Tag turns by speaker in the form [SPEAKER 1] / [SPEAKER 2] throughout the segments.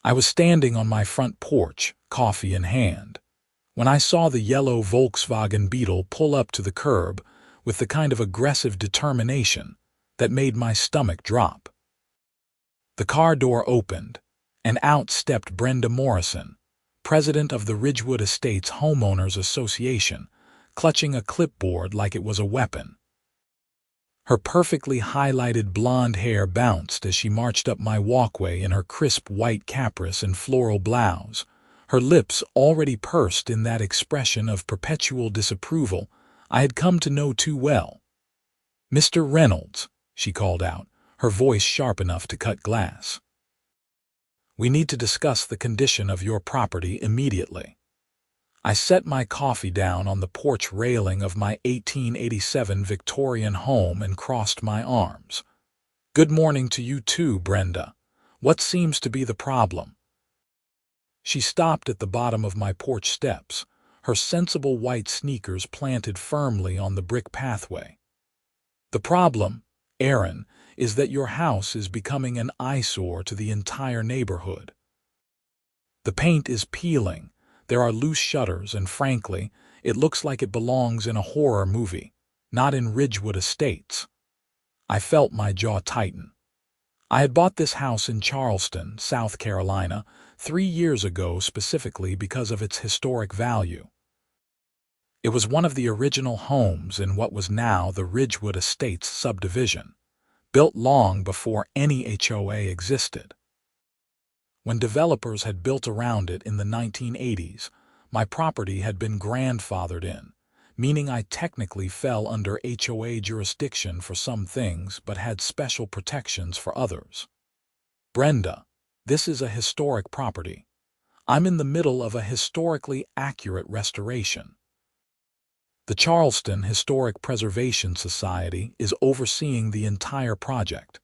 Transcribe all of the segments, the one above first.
[SPEAKER 1] I was standing on my front porch, coffee in hand, when I saw the yellow Volkswagen Beetle pull up to the curb with the kind of aggressive determination that made my stomach drop. The car door opened, and out stepped Brenda Morrison, president of the Ridgewood Estates Homeowners Association, clutching a clipboard like it was a weapon. Her perfectly highlighted blonde hair bounced as she marched up my walkway in her crisp white caprice and floral blouse, her lips already pursed in that expression of perpetual disapproval I had come to know too well. "Mr. Reynolds," she called out, her voice sharp enough to cut glass. "We need to discuss the condition of your property immediately." I set my coffee down on the porch railing of my 1887 Victorian home and crossed my arms. "Good morning to you too, Brenda. What seems to be the problem?" She stopped at the bottom of my porch steps, her sensible white sneakers planted firmly on the brick pathway. "The problem, Aaron, is that your house is becoming an eyesore to the entire neighborhood. The paint is peeling, there are loose shutters, and frankly, it looks like it belongs in a horror movie, not in Ridgewood Estates." I felt my jaw tighten. I had bought this house in Charleston, South Carolina, 3 years ago specifically because of its historic value. It was one of the original homes in what was now the Ridgewood Estates subdivision, built long before any HOA existed. When developers had built around it in the 1980s, my property had been grandfathered in, meaning I technically fell under HOA jurisdiction for some things but had special protections for others. "Brenda, this is a historic property. I'm in the middle of a historically accurate restoration. The Charleston Historic Preservation Society is overseeing the entire project."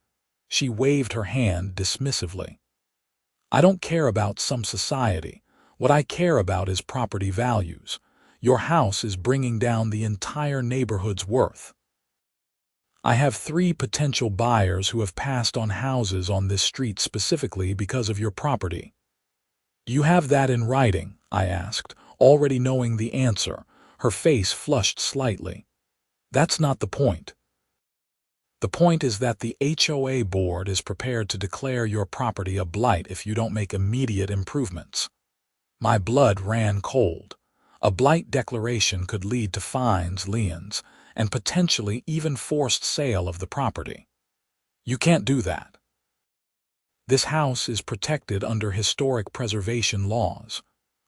[SPEAKER 1] She waved her hand dismissively. "I don't care about some society. What I care about is property values. Your house is bringing down the entire neighborhood's worth. I have 3 potential buyers who have passed on houses on this street specifically because of your property." "Do you have that in writing?" I asked, already knowing the answer. Her face flushed slightly. "That's not the point. The point is that the HOA board is prepared to declare your property a blight if you don't make immediate improvements." My blood ran cold. A blight declaration could lead to fines, liens, and potentially even forced sale of the property. "You can't do that. This house is protected under historic preservation laws."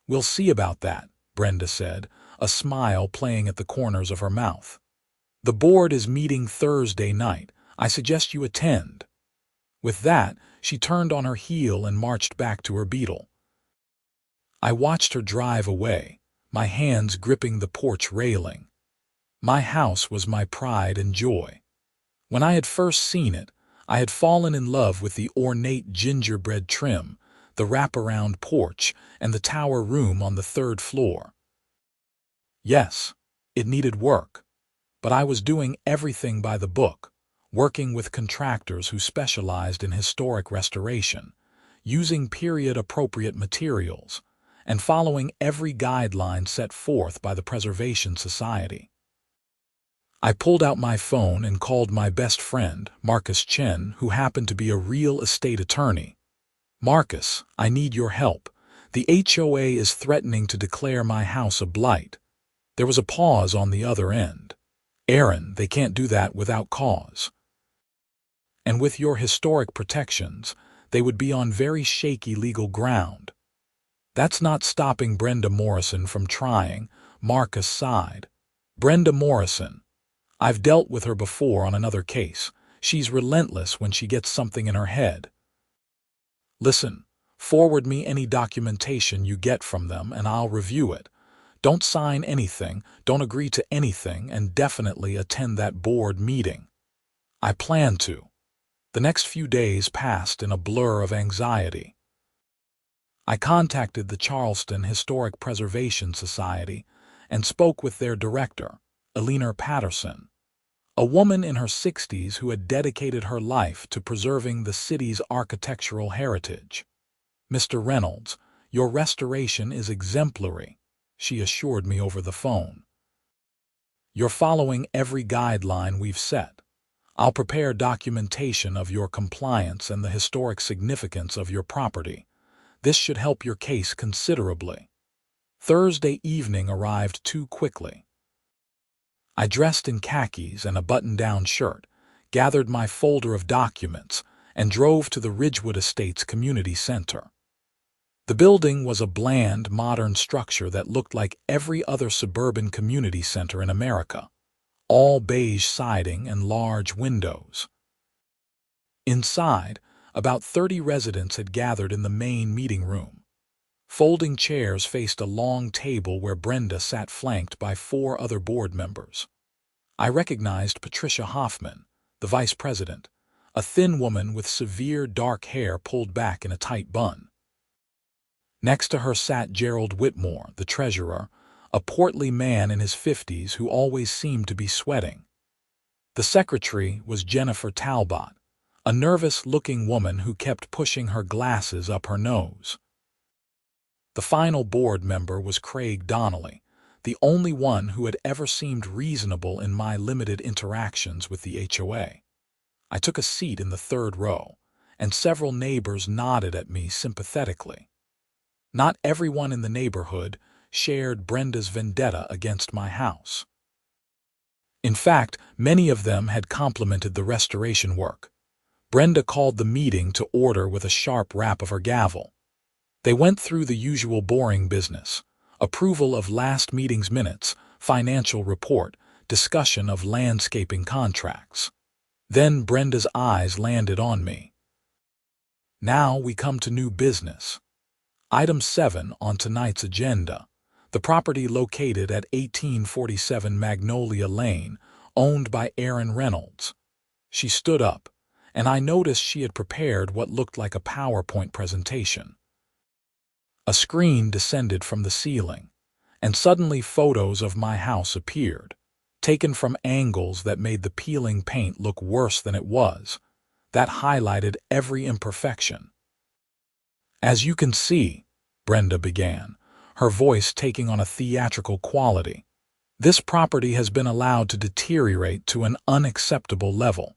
[SPEAKER 1] "We'll see about that," Brenda said, a smile playing at the corners of her mouth. "The board is meeting Thursday night. I suggest you attend." With that, she turned on her heel and marched back to her Beetle. I watched her drive away, my hands gripping the porch railing. My house was my pride and joy. When I had first seen it, I had fallen in love with the ornate gingerbread trim, the wraparound porch, and the tower room on the 3rd floor. Yes, it needed work, but I was doing everything by the book, working with contractors who specialized in historic restoration, using period-appropriate materials, and following every guideline set forth by the Preservation Society. I pulled out my phone and called my best friend, Marcus Chen, who happened to be a real estate attorney. "Marcus, I need your help. The HOA is threatening to declare my house a blight." There was a pause on the other end. "Aaron, they can't do that without cause. And with your historic protections, they would be on very shaky legal ground." "That's not stopping Brenda Morrison from trying," Marcus sighed. "Brenda Morrison. I've dealt with her before on another case. She's relentless when she gets something in her head. Listen, forward me any documentation you get from them and I'll review it. Don't sign anything, don't agree to anything, and definitely attend that board meeting." I planned to. The next few days passed in a blur of anxiety. I contacted the Charleston Historic Preservation Society and spoke with their director, Eleanor Patterson, a woman in her 60s who had dedicated her life to preserving the city's architectural heritage. "Mr. Reynolds, your restoration is exemplary," she assured me over the phone. "You're following every guideline we've set. I'll prepare documentation of your compliance and the historic significance of your property. This should help your case considerably." Thursday evening arrived too quickly. I dressed in khakis and a button-down shirt, gathered my folder of documents, and drove to the Ridgewood Estates Community Center. The building was a bland, modern structure that looked like every other suburban community center in America, all beige siding and large windows. Inside, about 30 residents had gathered in the main meeting room. Folding chairs faced a long table where Brenda sat flanked by 4 other board members. I recognized Patricia Hoffman, the vice president, a thin woman with severe dark hair pulled back in a tight bun. Next to her sat Gerald Whitmore, the treasurer, a portly man in his 50s who always seemed to be sweating. The secretary was Jennifer Talbot, a nervous-looking woman who kept pushing her glasses up her nose. The final board member was Craig Donnelly, the only one who had ever seemed reasonable in my limited interactions with the HOA. I took a seat in the 3rd row, and several neighbors nodded at me sympathetically. Not everyone in the neighborhood shared Brenda's vendetta against my house. In fact, many of them had complimented the restoration work. Brenda called the meeting to order with a sharp rap of her gavel. They went through the usual boring business: approval of last meeting's minutes, financial report, discussion of landscaping contracts. Then Brenda's eyes landed on me. "Now we come to new business. Item 7 on tonight's agenda: the property located at 1847 Magnolia Lane, owned by Aaron Reynolds." She stood up, and I noticed she had prepared what looked like a PowerPoint presentation. A screen descended from the ceiling, and suddenly photos of my house appeared, taken from angles that made the peeling paint look worse than it was, that highlighted every imperfection. "As you can see," Brenda began, her voice taking on a theatrical quality, "this property has been allowed to deteriorate to an unacceptable level.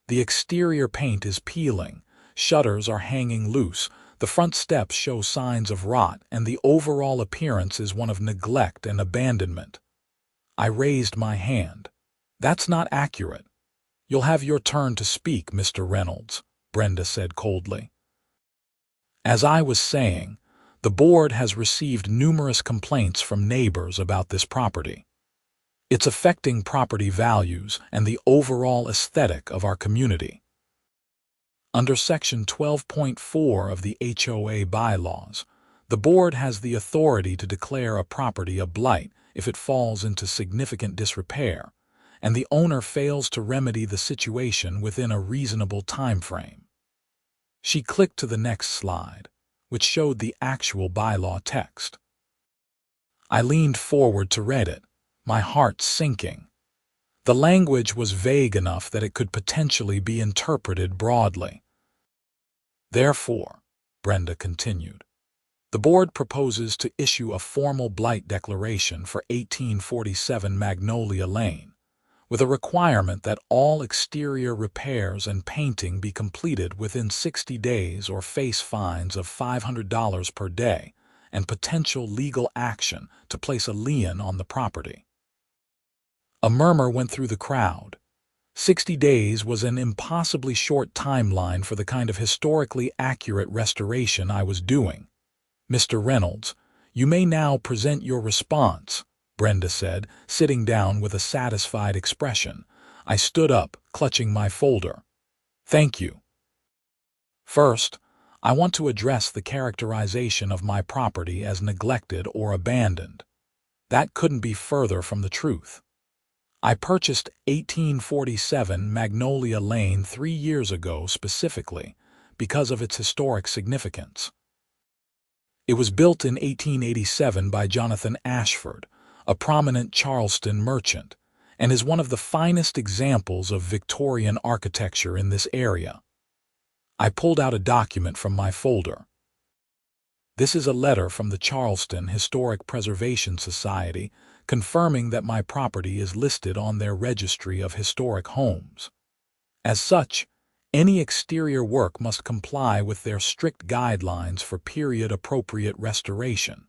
[SPEAKER 1] The exterior paint is peeling, shutters are hanging loose, the front steps show signs of rot, and the overall appearance is one of neglect and abandonment." I raised my hand. "That's not accurate." "You'll have your turn to speak, Mr. Reynolds," Brenda said coldly. As I was saying, the board has received numerous complaints from neighbors about this property. It's affecting property values and the overall aesthetic of our community. Under Section 12.4 of the HOA bylaws, the board has the authority to declare a property a blight if it falls into significant disrepair, and the owner fails to remedy the situation within a reasonable time frame. She clicked to the next slide, which showed the actual bylaw text. I leaned forward to read it, my heart sinking. The language was vague enough that it could potentially be interpreted broadly. "Therefore," Brenda continued, "the board proposes to issue a formal blight declaration for 1847 Magnolia Lane, with a requirement that all exterior repairs and painting be completed within 60 days or face fines of $500 per day and potential legal action to place a lien on the property." A murmur went through the crowd. 60 days was an impossibly short timeline for the kind of historically accurate restoration I was doing. "Mr. Reynolds, you may now present your response," Brenda said, sitting down with a satisfied expression. I stood up, clutching my folder. "Thank you. First, I want to address the characterization of my property as neglected or abandoned. That couldn't be further from the truth. I purchased 1847 Magnolia Lane 3 years ago specifically because of its historic significance. It was built in 1887 by Jonathan Ashford, a prominent Charleston merchant, and is one of the finest examples of Victorian architecture in this area. I pulled out a document from my folder. This is a letter from the Charleston Historic Preservation Society confirming that my property is listed on their registry of historic homes. As such, any exterior work must comply with their strict guidelines for period-appropriate restoration.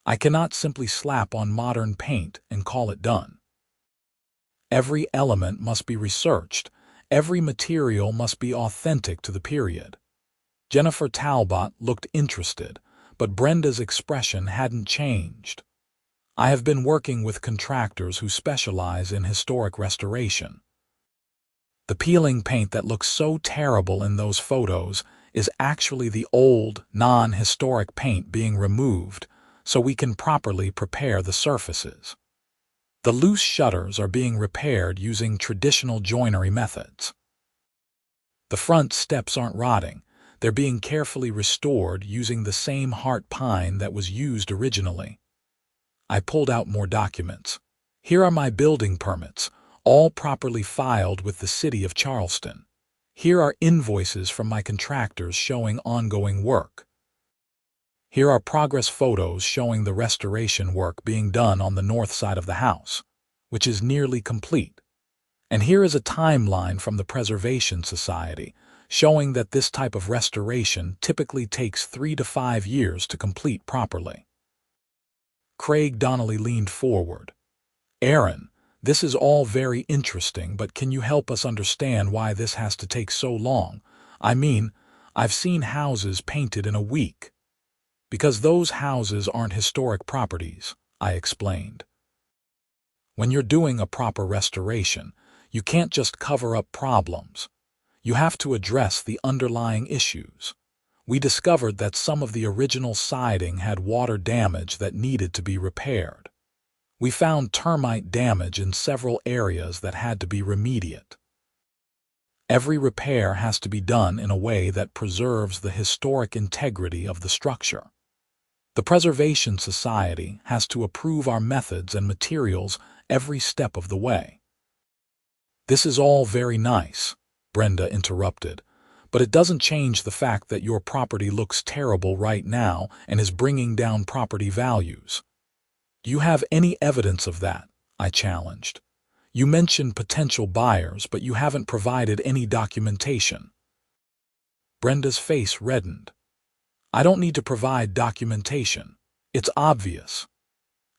[SPEAKER 1] I cannot simply slap on modern paint and call it done. Every element must be researched. Every material must be authentic to the period. Jennifer Talbot looked interested, but Brenda's expression hadn't changed. I have been working with contractors who specialize in historic restoration. The peeling paint that looks so terrible in those photos is actually the old, non-historic paint being removed so we can properly prepare the surfaces. The loose shutters are being repaired using traditional joinery methods. The front steps aren't rotting. They're being carefully restored using the same heart pine that was used originally. I pulled out more documents. Here are my building permits, all properly filed with the City of Charleston. Here are invoices from my contractors showing ongoing work. Here are progress photos showing the restoration work being done on the north side of the house, which is nearly complete. And here is a timeline from the Preservation Society showing that this type of restoration typically takes 3 to 5 years to complete properly. Craig Donnelly leaned forward. "Aaron, this is all very interesting, but can you help us understand why this has to take so long? I mean, I've seen houses painted in a week." "Because those houses aren't historic properties," I explained. "When you're doing a proper restoration, you can't just cover up problems. You have to address the underlying issues. We discovered that some of the original siding had water damage that needed to be repaired. We found termite damage in several areas that had to be remediated. Every repair has to be done in a way that preserves the historic integrity of the structure. The Preservation Society has to approve our methods and materials every step of the way." "This is all very nice," Brenda interrupted, "but it doesn't change the fact that your property looks terrible right now and is bringing down property values." "Do you have any evidence of that?" I challenged. "You mentioned potential buyers, but you haven't provided any documentation." Brenda's face reddened. "I don't need to provide documentation. It's obvious.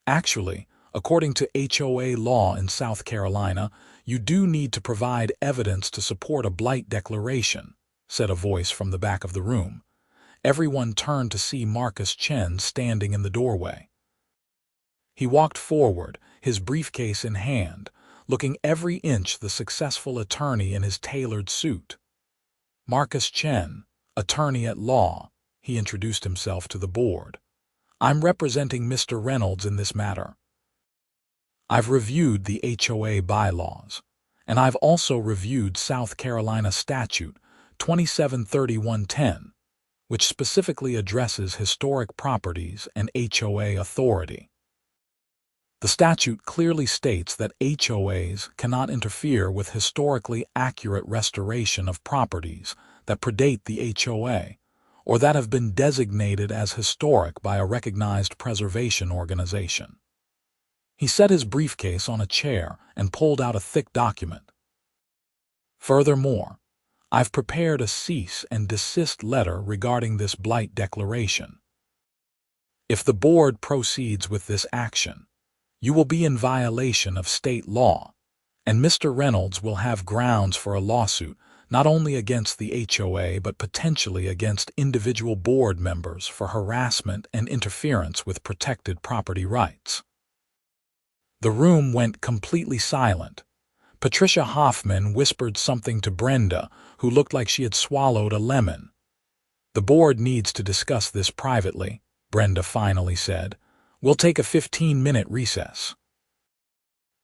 [SPEAKER 1] Actually, according to HOA law in South Carolina, you do need to provide evidence to support a blight declaration," said a voice from the back of the room. Everyone turned to see Marcus Chen standing in the doorway. He walked forward, his briefcase in hand, looking every inch the successful attorney in his tailored suit. "Marcus Chen, attorney at law," he introduced himself to the board. "I'm representing Mr. Reynolds in this matter. I've reviewed the HOA bylaws, and I've also reviewed South Carolina Statute 273110, which specifically addresses historic properties and HOA authority. The statute clearly states that HOAs cannot interfere with historically accurate restoration of properties that predate the HOA or that have been designated as historic by a recognized preservation organization." He set his briefcase on a chair and pulled out a thick document. "Furthermore, I've prepared a cease and desist letter regarding this blight declaration. If the board proceeds with this action, you will be in violation of state law, and Mr. Reynolds will have grounds for a lawsuit not only against the HOA but potentially against individual board members for harassment and interference with protected property rights." The room went completely silent. Patricia Hoffman whispered something to Brenda, who looked like she had swallowed a lemon. "The board needs to discuss this privately," Brenda finally said. "We'll take a 15-minute recess."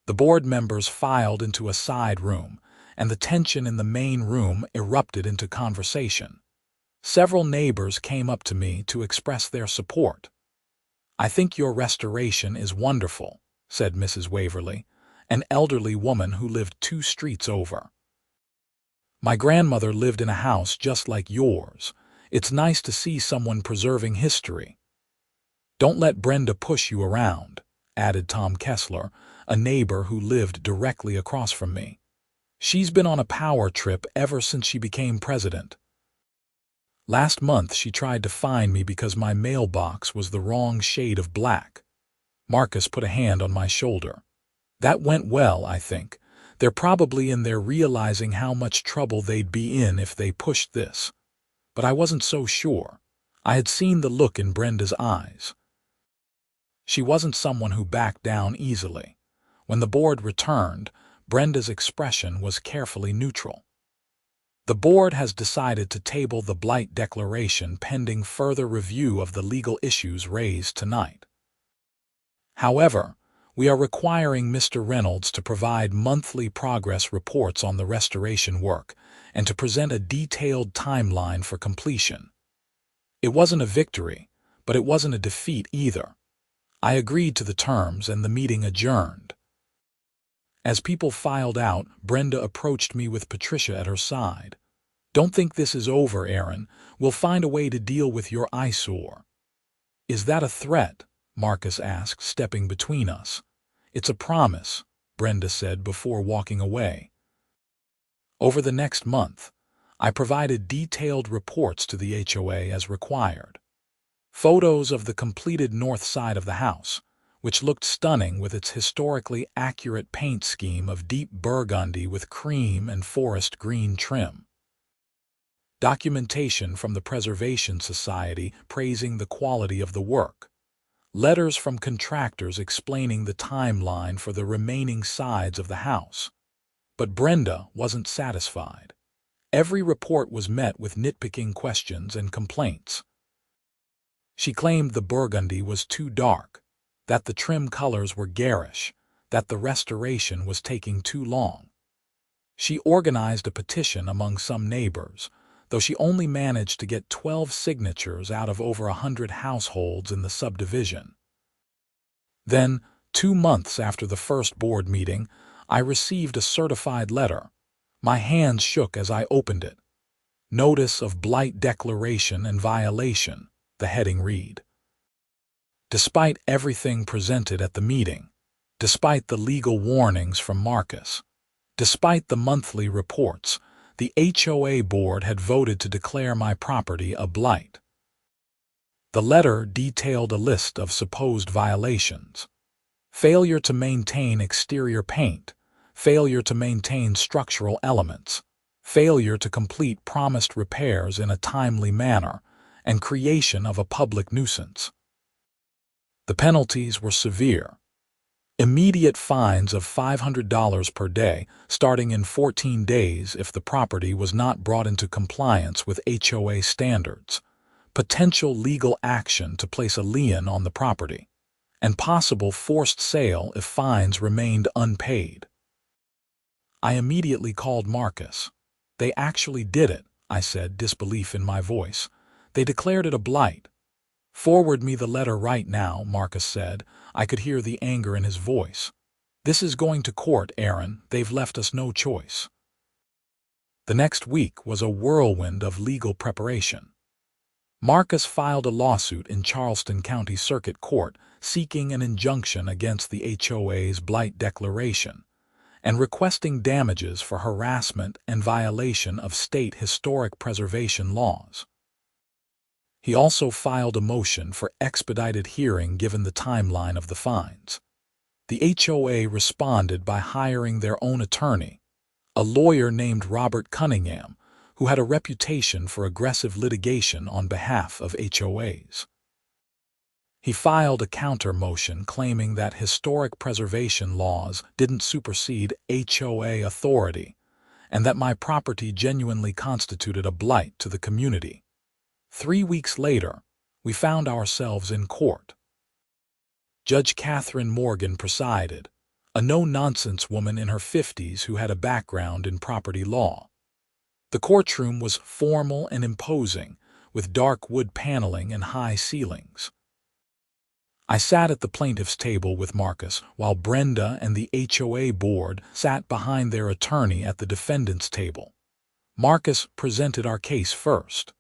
[SPEAKER 1] The board members filed into a side room, and the tension in the main room erupted into conversation. Several neighbors came up to me to express their support. "I think your restoration is wonderful," said Mrs. Waverly, an elderly woman who lived 2 streets over. My grandmother lived in a house just like yours. It's nice to see someone preserving history. Don't let Brenda push you around, added Tom Kessler, a neighbor who lived directly across from me. She's been on a power trip ever since she became president. Last month she tried to fine me because my mailbox was the wrong shade of black. Marcus put a hand on my shoulder. That went well, I think. They're probably in there realizing how much trouble they'd be in if they pushed this. But I wasn't so sure. I had seen the look in Brenda's eyes. She wasn't someone who backed down easily. When the board returned, Brenda's expression was carefully neutral. The board has decided to table the Blight declaration pending further review of the legal issues raised tonight. However, we are requiring Mr. Reynolds to provide monthly progress reports on the restoration work and to present a detailed timeline for completion. It wasn't a victory, but it wasn't a defeat either. I agreed to the terms and the meeting adjourned. As people filed out, Brenda approached me with Patricia at her side. Don't think this is over, Aaron. We'll find a way to deal with your eyesore. Is that a threat? Marcus asked, stepping between us. It's a promise, Brenda said before walking away. Over the next month, I provided detailed reports to the HOA as required. Photos of the completed north side of the house, which looked stunning with its historically accurate paint scheme of deep burgundy with cream and forest green trim. Documentation from the Preservation Society praising the quality of the work. Letters from contractors explaining the timeline for the remaining sides of the house. But Brenda wasn't satisfied. Every report was met with nitpicking questions and complaints. She claimed the burgundy was too dark, that the trim colors were garish, that the restoration was taking too long. She organized a petition among some neighbors, though she only managed to get 12 signatures out of over 100 households in the subdivision. Then, 2 months after the first board meeting, I received a certified letter. My hands shook as I opened it. Notice of Blight Declaration and Violation, the heading read. Despite everything presented at the meeting, despite the legal warnings from Marcus, despite the monthly reports, the HOA board had voted to declare my property a blight. The letter detailed a list of supposed violations. Failure to maintain exterior paint, failure to maintain structural elements, failure to complete promised repairs in a timely manner, and creation of a public nuisance. The penalties were severe. Immediate fines of $500 per day, starting in 14 days if the property was not brought into compliance with HOA standards, potential legal action to place a lien on the property, and possible forced sale if fines remained unpaid. I immediately called Marcus. They actually did it, I said, disbelief in my voice. They declared it a blight. Forward me the letter right now, Marcus said. I could hear the anger in his voice. This is going to court, Aaron. They've left us no choice. The next week was a whirlwind of legal preparation. Marcus filed a lawsuit in Charleston County Circuit Court seeking an injunction against the HOA's Blight Declaration and requesting damages for harassment and violation of state historic preservation laws. He also filed a motion for expedited hearing given the timeline of the fines. The HOA responded by hiring their own attorney, a lawyer named Robert Cunningham, who had a reputation for aggressive litigation on behalf of HOAs. He filed a counter motion claiming that historic preservation laws didn't supersede HOA authority and that my property genuinely constituted a blight to the community. 3 weeks later, we found ourselves in court. Judge Catherine Morgan presided, a no-nonsense woman in her 50s who had a background in property law. The courtroom was formal and imposing, with dark wood paneling and high ceilings. I sat at the plaintiff's table with Marcus, while Brenda and the HOA board sat behind their attorney at the defendant's table. Marcus presented our case first.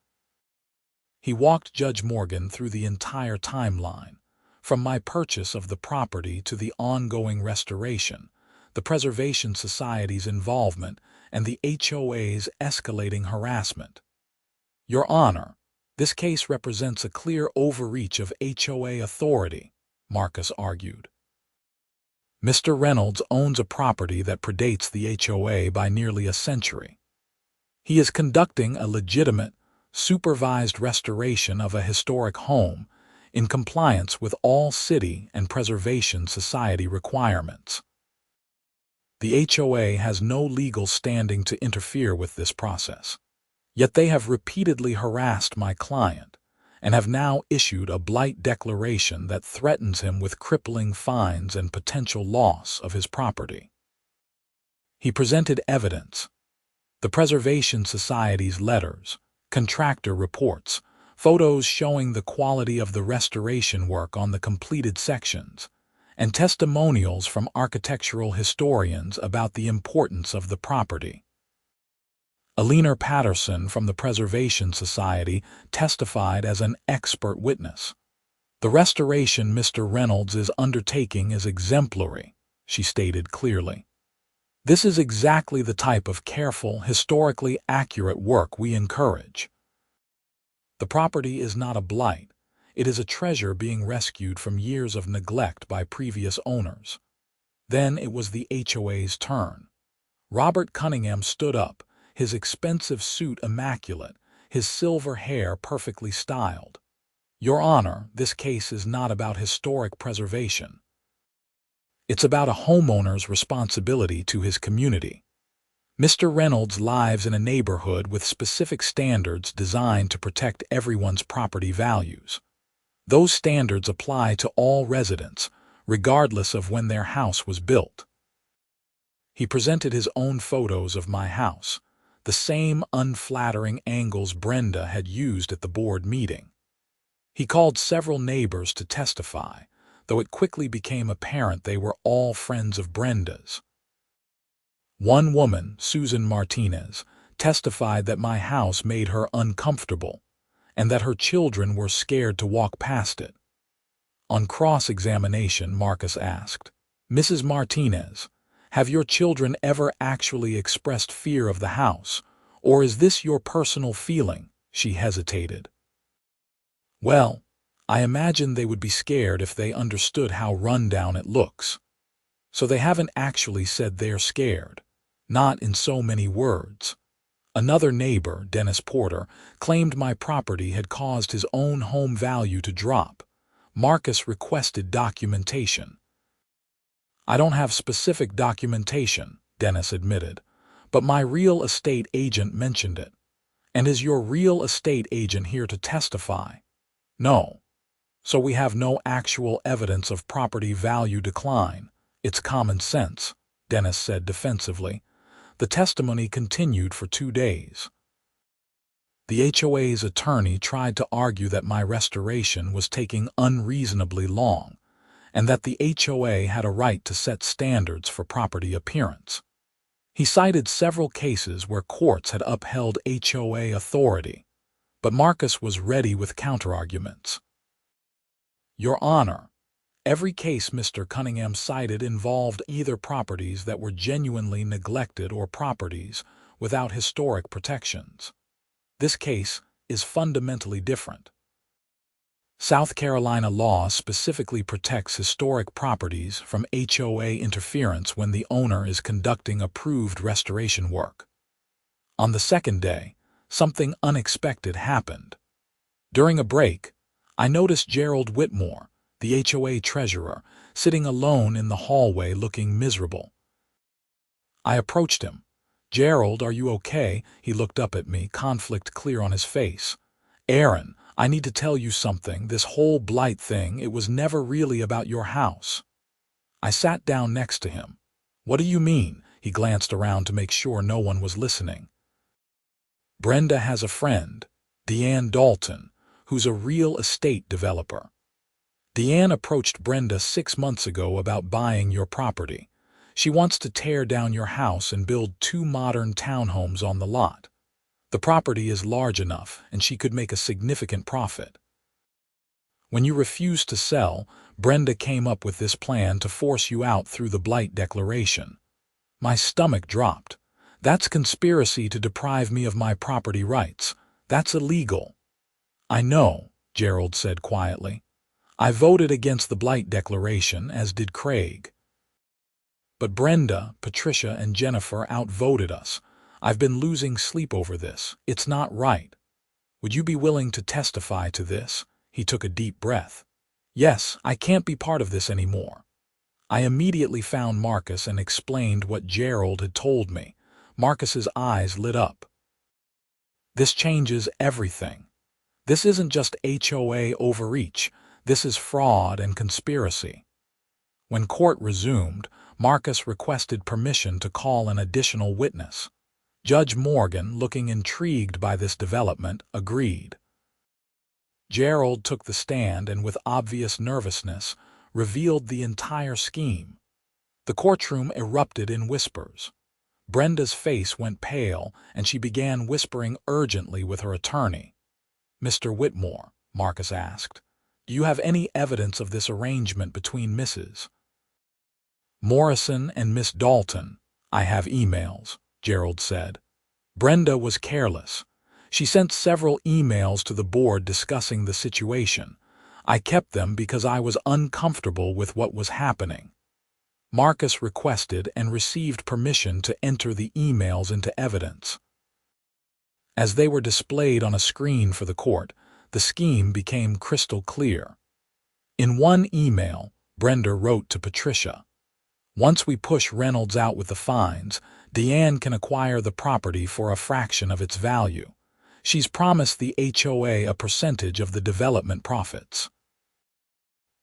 [SPEAKER 1] He walked Judge Morgan through the entire timeline, from my purchase of the property to the ongoing restoration, the Preservation Society's involvement, and the HOA's escalating harassment. Your Honor, this case represents a clear overreach of HOA authority, Marcus argued. Mr. Reynolds owns a property that predates the HOA by nearly a century. He is conducting a legitimate, supervised restoration of a historic home in compliance with all city and preservation society requirements. The HOA has no legal standing to interfere with this process, yet they have repeatedly harassed my client and have now issued a blight declaration that threatens him with crippling fines and potential loss of his property. He presented evidence: the Preservation Society's letters, contractor reports, photos showing the quality of the restoration work on the completed sections, and testimonials from architectural historians about the importance of the property. Alina Patterson from the Preservation Society testified as an expert witness. The restoration Mr. Reynolds is undertaking is exemplary, she stated clearly. This is exactly the type of careful, historically accurate work we encourage. The property is not a blight. It is a treasure being rescued from years of neglect by previous owners. Then it was the HOA's turn. Robert Cunningham stood up, his expensive suit immaculate, his silver hair perfectly styled. Your Honor, this case is not about historic preservation. It's about a homeowner's responsibility to his community. Mr. Reynolds lives in a neighborhood with specific standards designed to protect everyone's property values. Those standards apply to all residents, regardless of when their house was built. He presented his own photos of my house, the same unflattering angles Brenda had used at the board meeting. He called several neighbors to testify, though it quickly became apparent they were all friends of Brenda's. One woman, Susan Martinez, testified that my house made her uncomfortable and that her children were scared to walk past it. On cross-examination, Marcus asked, "Mrs. Martinez, have your children ever actually expressed fear of the house, or is this your personal feeling?" She hesitated. "Well, I imagine they would be scared if they understood how run-down it looks. So they haven't actually said they're scared, not in so many words." Another neighbor, Dennis Porter, claimed my property had caused his own home value to drop. Marcus requested documentation. "I don't have specific documentation," Dennis admitted, "but my real estate agent mentioned it." "And is your real estate agent here to testify?" "No. So we have no actual evidence of property value decline. It's common sense," Dennis said defensively. The testimony continued for 2 days. The HOA's attorney tried to argue that my restoration was taking unreasonably long, and that the HOA had a right to set standards for property appearance. He cited several cases where courts had upheld HOA authority, but Marcus was ready with counterarguments. Your Honor, every case Mr. Cunningham cited involved either properties that were genuinely neglected or properties without historic protections. This case is fundamentally different. South Carolina law specifically protects historic properties from HOA interference when the owner is conducting approved restoration work. On the second day, something unexpected happened. During a break, I noticed Gerald Whitmore, the HOA treasurer, sitting alone in the hallway looking miserable. I approached him. "Gerald, are you okay?" He looked up at me, conflict clear on his face. "Aaron, I need to tell you something. This whole Blight thing, it was never really about your house." I sat down next to him. "What do you mean?" He glanced around to make sure no one was listening. "Brenda has a friend, Deanne Dalton, who's a real estate developer. Deanne approached Brenda 6 months ago about buying your property. She wants to tear down your house and build 2 modern townhomes on the lot. The property is large enough, and she could make a significant profit. When you refused to sell, Brenda came up with this plan to force you out through the Blight declaration. My stomach dropped. That's conspiracy to deprive me of my property rights. That's illegal. I know, Gerald said quietly. I voted against the Blight declaration, as did Craig. But Brenda, Patricia, and Jennifer outvoted us. I've been losing sleep over this. It's not right. Would you be willing to testify to this? He took a deep breath. Yes, I can't be part of this anymore. I immediately found Marcus and explained what Gerald had told me. Marcus's eyes lit up. This changes everything. This isn't just HOA overreach. This is fraud and conspiracy. When court resumed, Marcus requested permission to call an additional witness. Judge Morgan, looking intrigued by this development, agreed. Gerald took the stand and, with obvious nervousness, revealed the entire scheme. The courtroom erupted in whispers. Brenda's face went pale, and she began whispering urgently with her attorney. "Mr. Whitmore," Marcus asked, "do you have any evidence of this arrangement between Mrs. Morrison and Miss Dalton?" "I have emails," Gerald said. Brenda was careless. She sent several emails to the board discussing the situation. I kept them because I was uncomfortable with what was happening. Marcus requested and received permission to enter the emails into evidence. As they were displayed on a screen for the court, the scheme became crystal clear. In one email, Brenda wrote to Patricia, "Once we push Reynolds out with the fines, Deanne can acquire the property for a fraction of its value. She's promised the HOA a percentage of the development profits."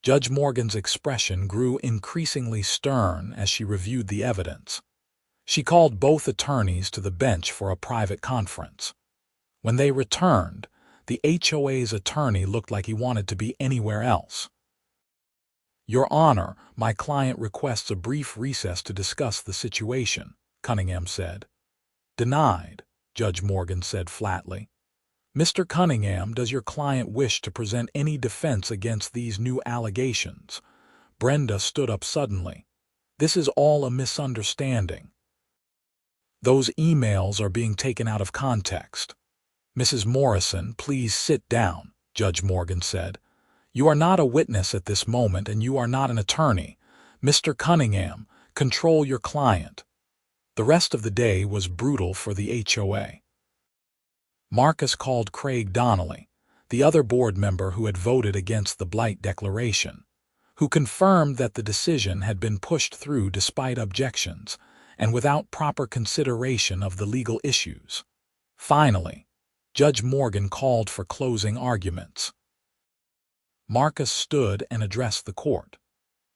[SPEAKER 1] Judge Morgan's expression grew increasingly stern as she reviewed the evidence. She called both attorneys to the bench for a private conference. When they returned, the HOA's attorney looked like he wanted to be anywhere else. "Your Honor, my client requests a brief recess to discuss the situation," Cunningham said. "Denied," Judge Morgan said flatly. "Mr. Cunningham, does your client wish to present any defense against these new allegations?" Brenda stood up suddenly. "This is all a misunderstanding. Those emails are being taken out of context." "Mrs. Morrison, please sit down," Judge Morgan said. "You are not a witness at this moment, and you are not an attorney. Mr. Cunningham, control your client." The rest of the day was brutal for the HOA. Marcus called Craig Donnelly, the other board member who had voted against the Blight declaration, who confirmed that the decision had been pushed through despite objections and without proper consideration of the legal issues. Finally, Judge Morgan called for closing arguments. Marcus stood and addressed the court.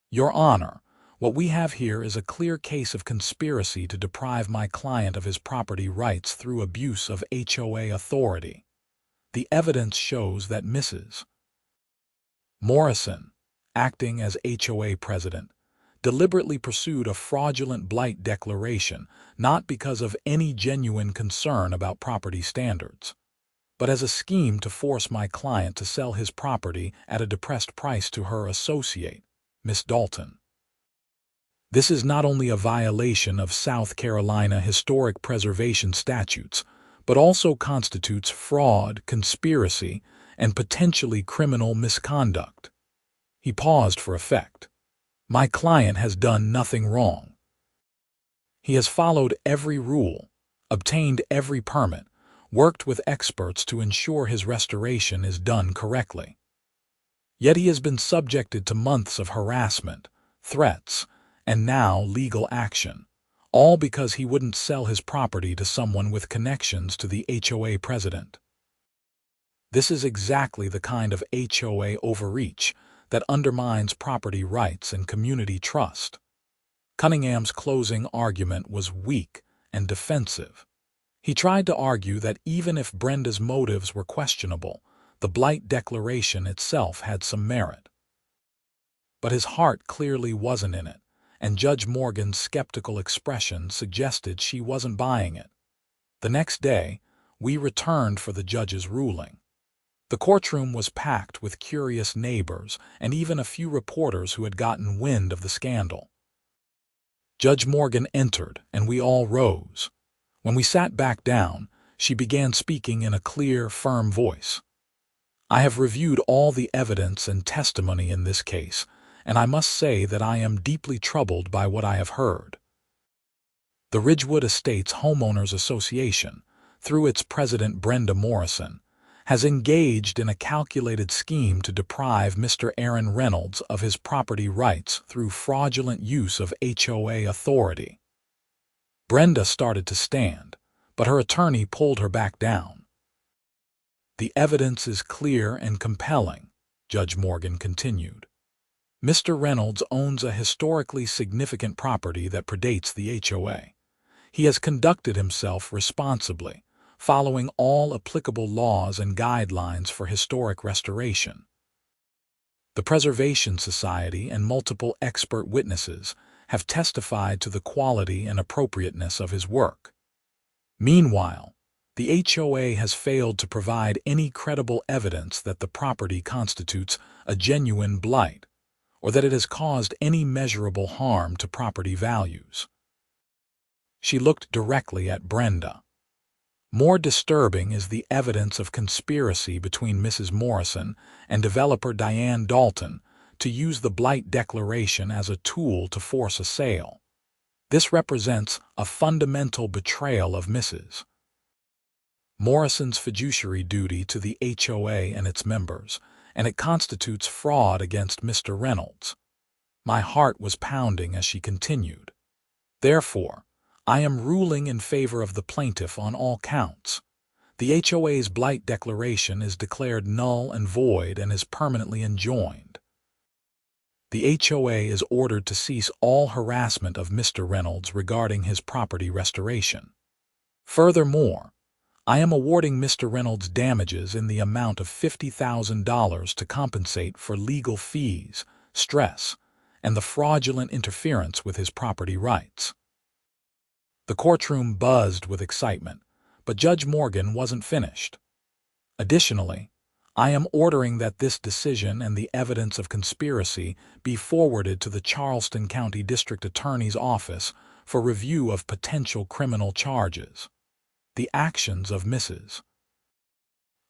[SPEAKER 1] "Your Honor, what we have here is a clear case of conspiracy to deprive my client of his property rights through abuse of HOA authority. The evidence shows that Mrs. Morrison, acting as HOA president, deliberately pursued a fraudulent Blight declaration not because of any genuine concern about property standards, but as a scheme to force my client to sell his property at a depressed price to her associate, Miss Dalton. This is not only a violation of South Carolina historic preservation statutes, but also constitutes fraud, conspiracy, and potentially criminal misconduct." He paused for effect. "My client has done nothing wrong. He has followed every rule, obtained every permit, worked with experts to ensure his restoration is done correctly. Yet he has been subjected to months of harassment, threats, and now legal action, all because he wouldn't sell his property to someone with connections to the HOA president. This is exactly the kind of HOA overreach that undermines property rights and community trust." Cunningham's closing argument was weak and defensive. He tried to argue that even if Brenda's motives were questionable, the Blight declaration itself had some merit. But his heart clearly wasn't in it, and Judge Morgan's skeptical expression suggested she wasn't buying it. The next day, we returned for the judge's ruling. The courtroom was packed with curious neighbors and even a few reporters who had gotten wind of the scandal. Judge Morgan entered, and we all rose. When we sat back down, she began speaking in a clear, firm voice. "I have reviewed all the evidence and testimony in this case, and I must say that I am deeply troubled by what I have heard. The Ridgewood Estates Homeowners Association, through its president Brenda Morrison, has engaged in a calculated scheme to deprive Mr. Aaron Reynolds of his property rights through fraudulent use of HOA authority." Brenda started to stand, but her attorney pulled her back down. "The evidence is clear and compelling," Judge Morgan continued. "Mr. Reynolds owns a historically significant property that predates the HOA. He has conducted himself responsibly, following all applicable laws and guidelines for historic restoration. The Preservation Society and multiple expert witnesses have testified to the quality and appropriateness of his work. Meanwhile, the HOA has failed to provide any credible evidence that the property constitutes a genuine blight, or that it has caused any measurable harm to property values." She looked directly at Brenda. "More disturbing is the evidence of conspiracy between Mrs. Morrison and developer Diane Dalton to use the Blight Declaration as a tool to force a sale. This represents a fundamental betrayal of Mrs. Morrison's fiduciary duty to the HOA and its members, and it constitutes fraud against Mr. Reynolds." My heart was pounding as she continued. "Therefore, I am ruling in favor of the plaintiff on all counts. The HOA's Blight Declaration is declared null and void and is permanently enjoined. The HOA is ordered to cease all harassment of Mr. Reynolds regarding his property restoration. Furthermore, I am awarding Mr. Reynolds damages in the amount of $50,000 to compensate for legal fees, stress, and the fraudulent interference with his property rights." The courtroom buzzed with excitement, but Judge Morgan wasn't finished. "Additionally, I am ordering that this decision and the evidence of conspiracy be forwarded to the Charleston County District Attorney's Office for review of potential criminal charges. The actions of Mrs.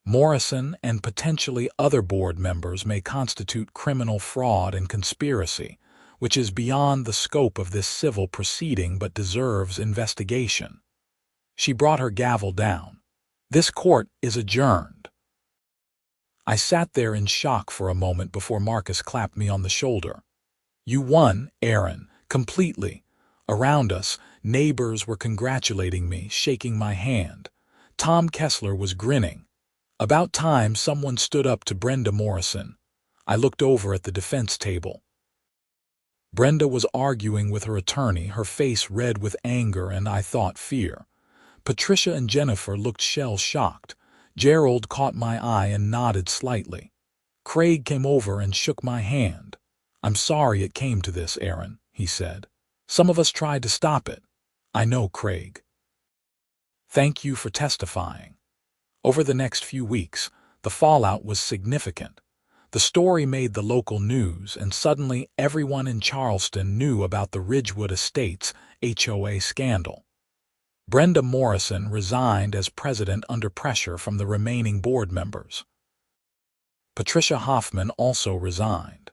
[SPEAKER 1] Morrison and potentially other board members may constitute criminal fraud and conspiracy, which is beyond the scope of this civil proceeding but deserves investigation." She brought her gavel down. "This court is adjourned." I sat there in shock for a moment before Marcus clapped me on the shoulder. "You won, Aaron, completely." Around us, neighbors were congratulating me, shaking my hand. Tom Kessler was grinning. About time someone stood up to Brenda Morrison. I looked over at the defense table. Brenda was arguing with her attorney, her face red with anger and, I thought, fear. Patricia and Jennifer looked shell-shocked. Gerald caught my eye and nodded slightly. Craig came over and shook my hand. "I'm sorry it came to this, Aaron," he said. "Some of us tried to stop it." "I know, Craig." "Thank you for testifying." Over the next few weeks, the fallout was significant. The story made the local news, and suddenly everyone in Charleston knew about the Ridgewood Estates HOA scandal. Brenda Morrison resigned as president under pressure from the remaining board members. Patricia Hoffman also resigned.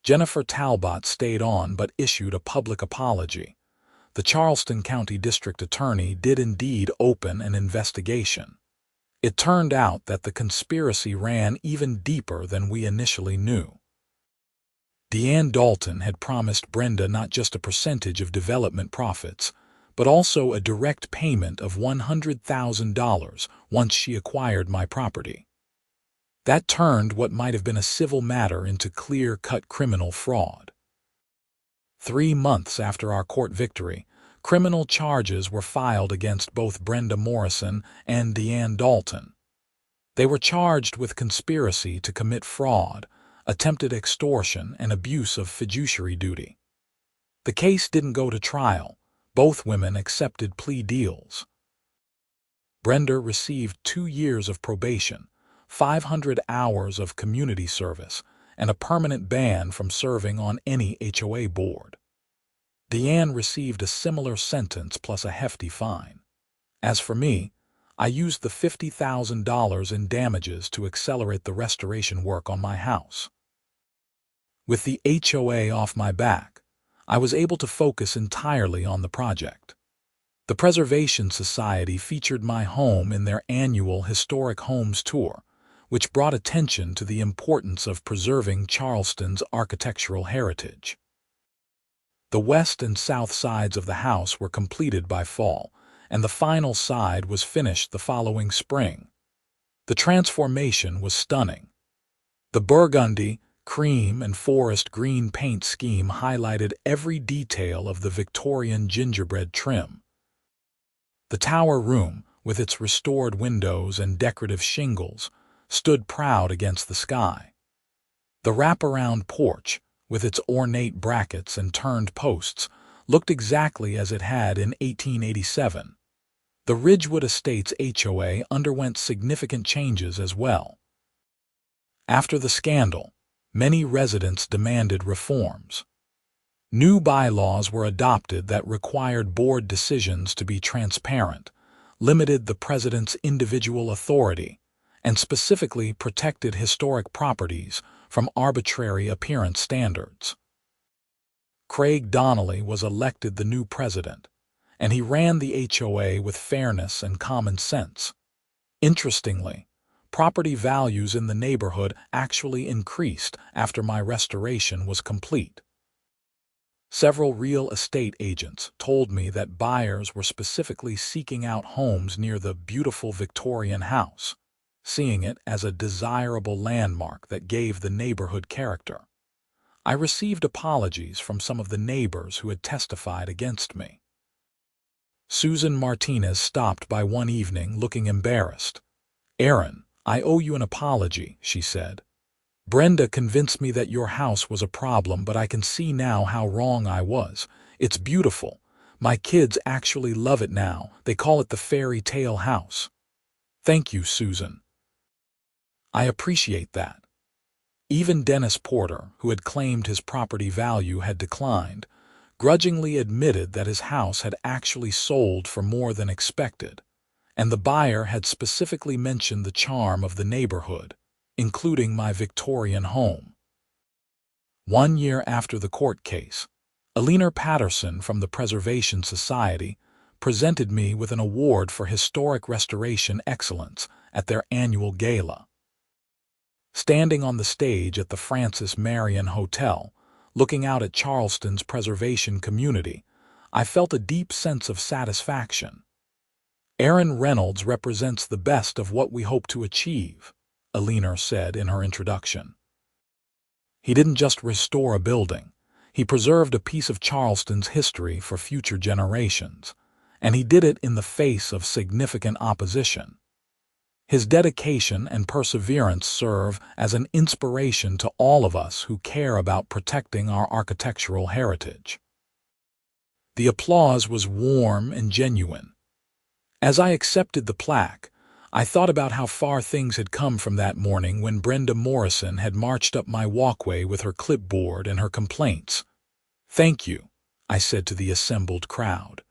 [SPEAKER 1] Jennifer Talbot stayed on but issued a public apology. The Charleston County District Attorney did indeed open an investigation. It turned out that the conspiracy ran even deeper than we initially knew. Diane Dalton had promised Brenda not just a percentage of development profits, but also a direct payment of $100,000 once she acquired my property. That turned what might have been a civil matter into clear-cut criminal fraud. 3 months after our court victory, criminal charges were filed against both Brenda Morrison and Diane Dalton. They were charged with conspiracy to commit fraud, attempted extortion, and abuse of fiduciary duty. The case didn't go to trial. Both women accepted plea deals. Brenda received 2 years of probation, 500 hours of community service, and a permanent ban from serving on any HOA board. Deanne received a similar sentence plus a hefty fine. As for me, I used the $50,000 in damages to accelerate the restoration work on my house. With the HOA off my back, I was able to focus entirely on the project. The Preservation Society featured my home in their annual Historic Homes Tour, which brought attention to the importance of preserving Charleston's architectural heritage. The west and south sides of the house were completed by fall, and the final side was finished the following spring. The transformation was stunning. The burgundy, cream, and forest green paint scheme highlighted every detail of the Victorian gingerbread trim. The tower room, with its restored windows and decorative shingles, stood proud against the sky. The wraparound porch, with its ornate brackets and turned posts, looked exactly as it had in 1887. The Ridgewood Estates HOA underwent significant changes as well. After the scandal, many residents demanded reforms. New bylaws were adopted that required board decisions to be transparent, limited the president's individual authority, and specifically protected historic properties from arbitrary appearance standards. Craig Donnelly was elected the new president, and he ran the HOA with fairness and common sense. Interestingly, property values in the neighborhood actually increased after my restoration was complete. Several real estate agents told me that buyers were specifically seeking out homes near the beautiful Victorian house, seeing it as a desirable landmark that gave the neighborhood character. I received apologies from some of the neighbors who had testified against me. Susan Martinez stopped by one evening looking embarrassed. "Aaron, I owe you an apology," she said. "Brenda convinced me that your house was a problem, but I can see now how wrong I was. It's beautiful. My kids actually love it now. They call it the fairy tale house." "Thank you, Susan. I appreciate that." Even Dennis Porter, who had claimed his property value had declined, grudgingly admitted that his house had actually sold for more than expected, and the buyer had specifically mentioned the charm of the neighborhood, including my Victorian home. 1 year after the court case, Alina Patterson from the Preservation Society presented me with an award for historic restoration excellence at their annual gala. Standing on the stage at the Francis Marion Hotel, looking out at Charleston's preservation community, I felt a deep sense of satisfaction. "Aaron Reynolds represents the best of what we hope to achieve," Alina said in her introduction. "He didn't just restore a building, he preserved a piece of Charleston's history for future generations, and he did it in the face of significant opposition. His dedication and perseverance serve as an inspiration to all of us who care about protecting our architectural heritage." The applause was warm and genuine. As I accepted the plaque, I thought about how far things had come from that morning when Brenda Morrison had marched up my walkway with her clipboard and her complaints. "Thank you," I said to the assembled crowd.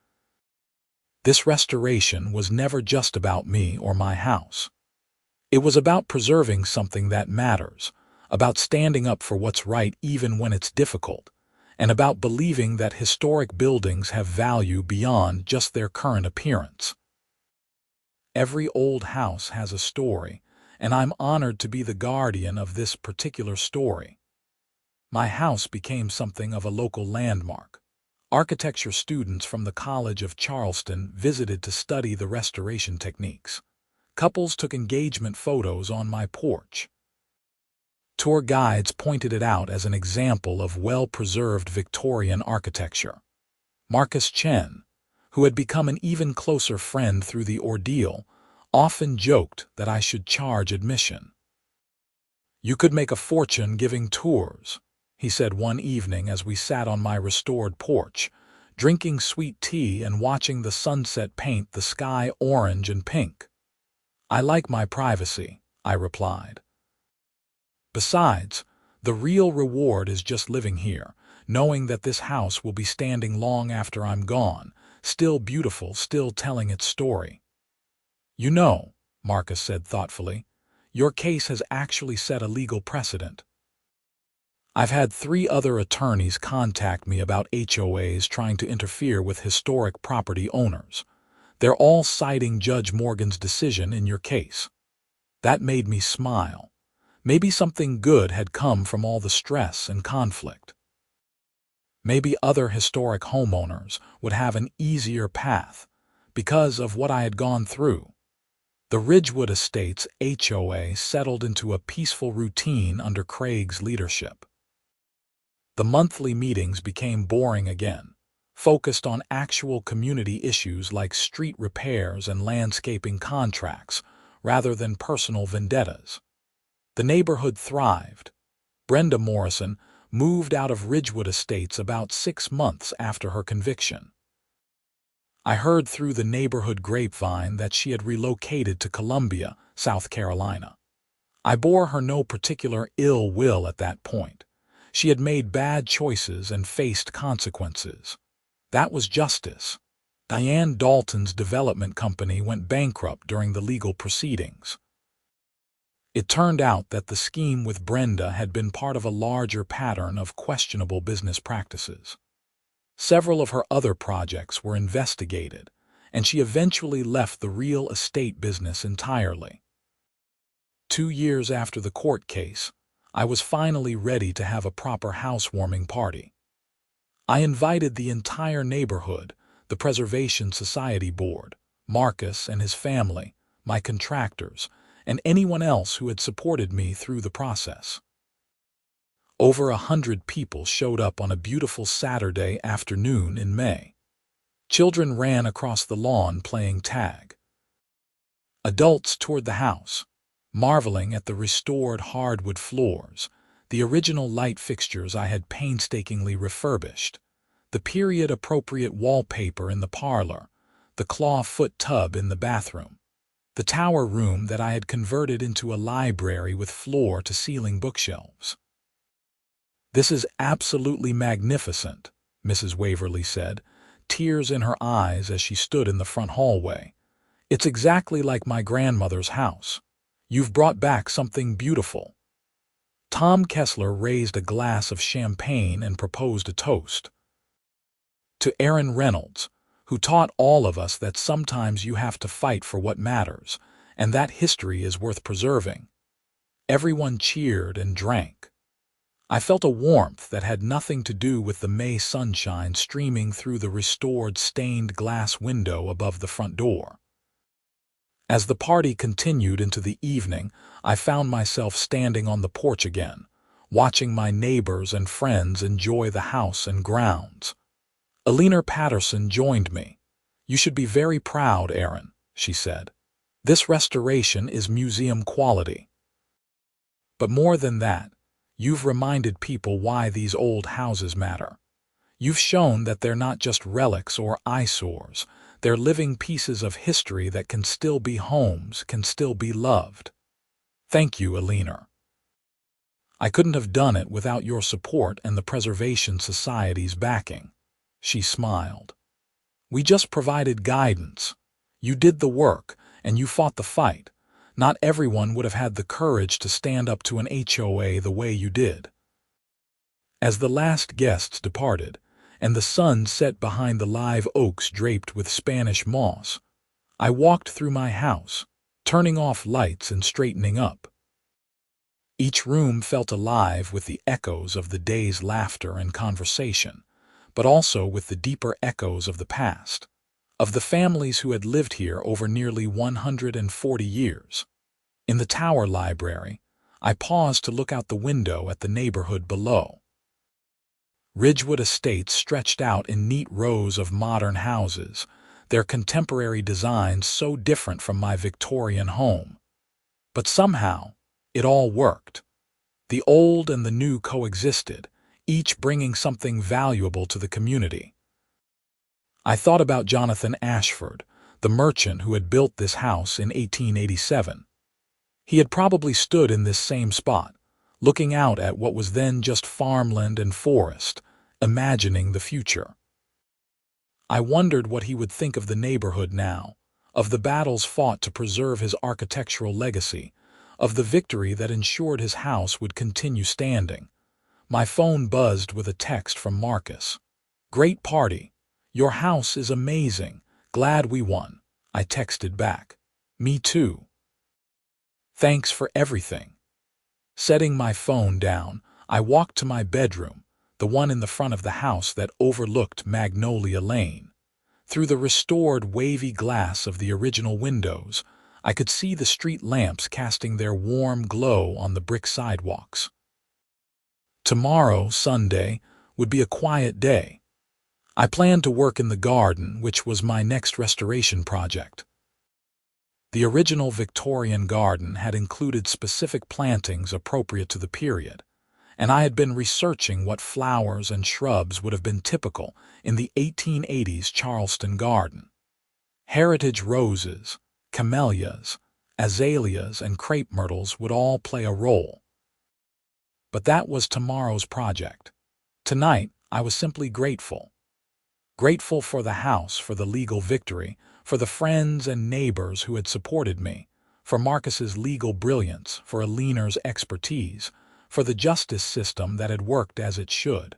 [SPEAKER 1] This restoration was never just about me or my house. It was about preserving something that matters, about standing up for what's right even when it's difficult, and about believing that historic buildings have value beyond just their current appearance. Every old house has a story, and I'm honored to be the guardian of this particular story. My house became something of a local landmark. Architecture students from the College of Charleston visited to study the restoration techniques. Couples took engagement photos on my porch. Tour guides pointed it out as an example of well-preserved Victorian architecture. Marcus Chen, who had become an even closer friend through the ordeal, often joked that I should charge admission. "You could make a fortune giving tours," he said one evening as we sat on my restored porch, drinking sweet tea and watching the sunset paint the sky orange and pink. I like my privacy, I replied. Besides, the real reward is just living here, knowing that this house will be standing long after I'm gone, still beautiful, still telling its story. You know, Marcus said thoughtfully, your case has actually set a legal precedent. I've had 3 other attorneys contact me about HOAs trying to interfere with historic property owners. They're all citing Judge Morgan's decision in your case. That made me smile. Maybe something good had come from all the stress and conflict. Maybe other historic homeowners would have an easier path because of what I had gone through. The Ridgewood Estates HOA settled into a peaceful routine under Craig's leadership. The monthly meetings became boring again, focused on actual community issues like street repairs and landscaping contracts, rather than personal vendettas. The neighborhood thrived. Brenda Morrison moved out of Ridgewood Estates about 6 months after her conviction. I heard through the neighborhood grapevine that she had relocated to Columbia, South Carolina. I bore her no particular ill will at that point. She had made bad choices and faced consequences. That was justice. Diane Dalton's development company went bankrupt during the legal proceedings. It turned out that the scheme with Brenda had been part of a larger pattern of questionable business practices. Several of her other projects were investigated, and she eventually left the real estate business entirely. 2 years after the court case, I was finally ready to have a proper housewarming party. I invited the entire neighborhood, the Preservation Society Board, Marcus and his family, my contractors, and anyone else who had supported me through the process. Over 100 people showed up on a beautiful Saturday afternoon in May. Children ran across the lawn playing tag. Adults toured the house, marveling at the restored hardwood floors, the original light fixtures I had painstakingly refurbished, the period-appropriate wallpaper in the parlor, the claw-foot tub in the bathroom, the tower room that I had converted into a library with floor-to-ceiling bookshelves. "This is absolutely magnificent," Mrs. Waverly said, tears in her eyes as she stood in the front hallway. "It's exactly like my grandmother's house. You've brought back something beautiful." Tom Kessler raised a glass of champagne and proposed a toast. "To Aaron Reynolds, who taught all of us that sometimes you have to fight for what matters, and that history is worth preserving." Everyone cheered and drank. I felt a warmth that had nothing to do with the May sunshine streaming through the restored stained glass window above the front door. As the party continued into the evening, I found myself standing on the porch again, watching my neighbors and friends enjoy the house and grounds. Alina Patterson joined me. "You should be very proud, Aaron," she said. "This restoration is museum quality. But more than that, you've reminded people why these old houses matter. You've shown that they're not just relics or eyesores. They're living pieces of history that can still be homes, can still be loved." "Thank you, Alina. I couldn't have done it without your support and the Preservation Society's backing." She smiled. "We just provided guidance. You did the work, and you fought the fight. Not everyone would have had the courage to stand up to an HOA the way you did." As the last guests departed, and the sun set behind the live oaks draped with Spanish moss, I walked through my house, turning off lights and straightening up. Each room felt alive with the echoes of the day's laughter and conversation, but also with the deeper echoes of the past, of the families who had lived here over nearly 140 years. In the tower library, I paused to look out the window at the neighborhood below. Ridgewood Estates stretched out in neat rows of modern houses, their contemporary designs so different from my Victorian home. But somehow, it all worked. The old and the new coexisted, each bringing something valuable to the community. I thought about Jonathan Ashford, the merchant who had built this house in 1887. He had probably stood in this same spot, looking out at what was then just farmland and forest, imagining the future. I wondered what he would think of the neighborhood now, of the battles fought to preserve his architectural legacy, of the victory that ensured his house would continue standing. My phone buzzed with a text from Marcus. "Great party. Your house is amazing. Glad we won." I texted back. "Me too. Thanks for everything." Setting my phone down, I walked to my bedroom, the one in the front of the house that overlooked Magnolia Lane. Through the restored wavy glass of the original windows, I could see the street lamps casting their warm glow on the brick sidewalks. Tomorrow, Sunday, would be a quiet day. I planned to work in the garden, which was my next restoration project. The original Victorian garden had included specific plantings appropriate to the period, and I had been researching what flowers and shrubs would have been typical in the 1880s Charleston garden. Heritage roses, camellias, azaleas, and crepe myrtles would all play a role. But that was tomorrow's project. Tonight, I was simply grateful. Grateful for the house, for the legal victory, for the friends and neighbors who had supported me, for Marcus's legal brilliance, for Alina's expertise, for the justice system that had worked as it should.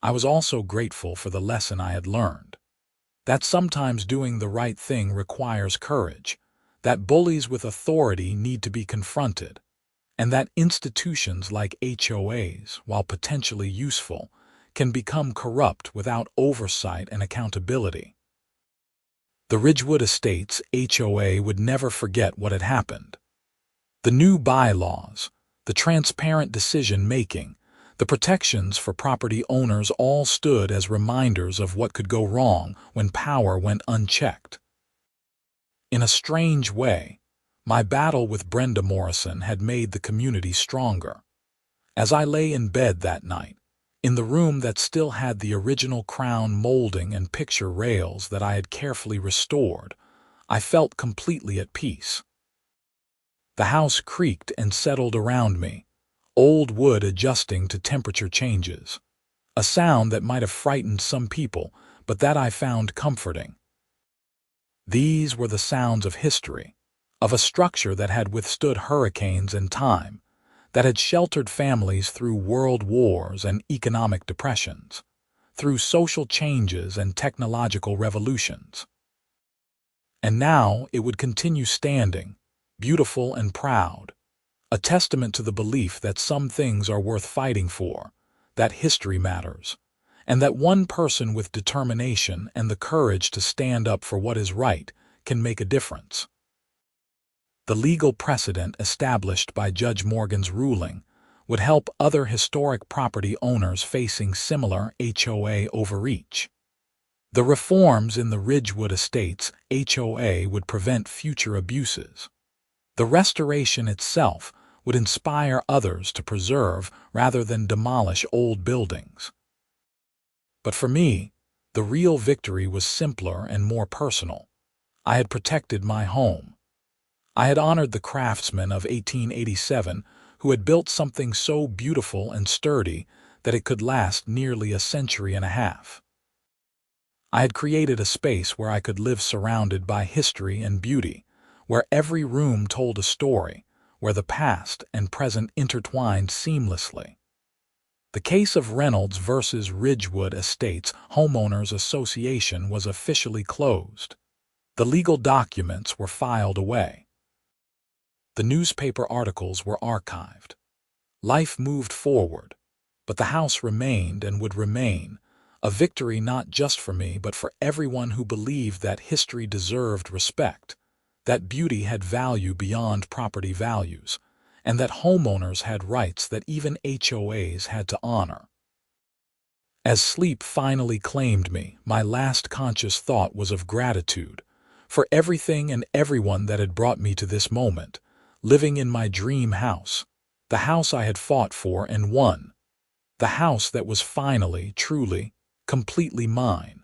[SPEAKER 1] I was also grateful for the lesson I had learned. That sometimes doing the right thing requires courage, that bullies with authority need to be confronted, and that institutions like HOAs, while potentially useful, can become corrupt without oversight and accountability. The Ridgewood Estates HOA would never forget what had happened. The new bylaws, the transparent decision-making, the protections for property owners all stood as reminders of what could go wrong when power went unchecked. In a strange way, my battle with Brenda Morrison had made the community stronger. As I lay in bed that night, in the room that still had the original crown molding and picture rails that I had carefully restored, I felt completely at peace. The house creaked and settled around me, old wood adjusting to temperature changes, a sound that might have frightened some people, but that I found comforting. These were the sounds of history, of a structure that had withstood hurricanes and time, that had sheltered families through world wars and economic depressions, through social changes and technological revolutions. And now it would continue standing, beautiful and proud, a testament to the belief that some things are worth fighting for, that history matters, and that one person with determination and the courage to stand up for what is right can make a difference. The legal precedent established by Judge Morgan's ruling would help other historic property owners facing similar HOA overreach. The reforms in the Ridgewood Estates HOA would prevent future abuses. The restoration itself would inspire others to preserve rather than demolish old buildings. But for me, the real victory was simpler and more personal. I had protected my home. I had honored the craftsmen of 1887 who had built something so beautiful and sturdy that it could last nearly a century and a half. I had created a space where I could live surrounded by history and beauty, where every room told a story, where the past and present intertwined seamlessly. The case of Reynolds versus Ridgewood Estates Homeowners Association was officially closed. The legal documents were filed away. The newspaper articles were archived. Life moved forward, but the house remained and would remain, a victory not just for me but for everyone who believed that history deserved respect, that beauty had value beyond property values, and that homeowners had rights that even HOAs had to honor. As sleep finally claimed me, my last conscious thought was of gratitude for everything and everyone that had brought me to this moment, living in my dream house, the house I had fought for and won, the house that was finally, truly, completely mine.